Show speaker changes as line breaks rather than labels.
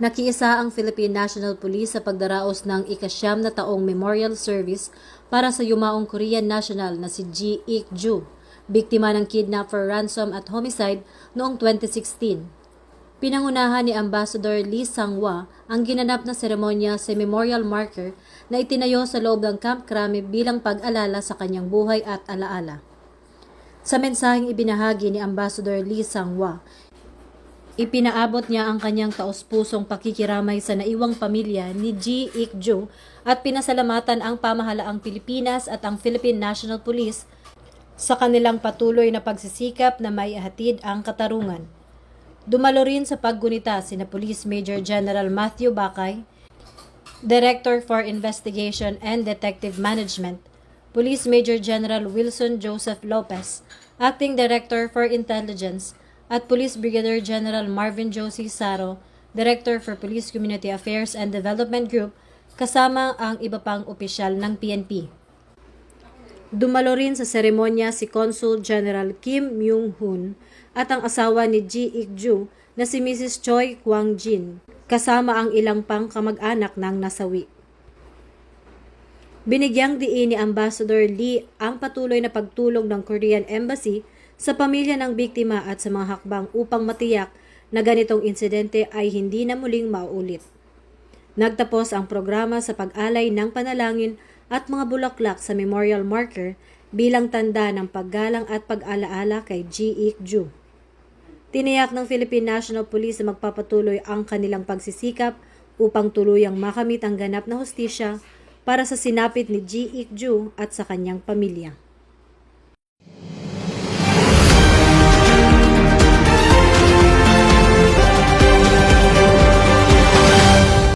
Nakiisa ang Philippine National Police sa pagdaraos ng ika-9 na taong memorial service para sa yumaong Korean national na si Ji Ik-ju, biktima ng kidnap for ransom at homicide noong 2016. Pinangunahan ni Ambassador Lee Sang-hwa ang ginanap na seremonya sa memorial marker na itinayo sa loob ng Camp Crame bilang pag-alala sa kanyang buhay at alaala. Sa mensaheng ibinahagi ni Ambassador Lee Sang-hwa, ipinaabot niya ang kanyang taos-pusong pakikiramay sa naiwang pamilya ni Ji Ik-ju at pinasalamatan ang pamahalaang Pilipinas at ang Philippine National Police sa kanilang patuloy na pagsisikap na maihatid ang katarungan. Dumalo rin sa paggunita sina Police Major General Matthew Bakay, Director for Investigation and Detective Management, Police Major General Wilson Joseph Lopez, Acting Director for Intelligence, at Police Brigadier General Marvin Josie Saro, Director for Police Community Affairs and Development Group, kasama ang iba pang opisyal ng PNP. Dumalo rin sa seremonya si Consul General Kim Myung-hun at ang asawa ni Ji Ik-ju na si Mrs. Choi Kwang-jin, kasama ang ilang pang kamag-anak ng nasawi. Binigyang diin ni Ambassador Lee ang patuloy na pagtulong ng Korean Embassy sa pamilya ng biktima at sa mga hakbang upang matiyak na ganitong insidente ay hindi na muling mauulit. Nagtapos ang programa sa pag-alay ng panalangin at mga bulaklak sa memorial marker bilang tanda ng paggalang at pag-alaala kay Ji Ik-ju. Tiniyak ng Philippine National Police na magpapatuloy ang kanilang pagsisikap upang tuluyang makamit ang ganap na hustisya para sa sinapit ni Ji Ik-ju at sa kanyang pamilya.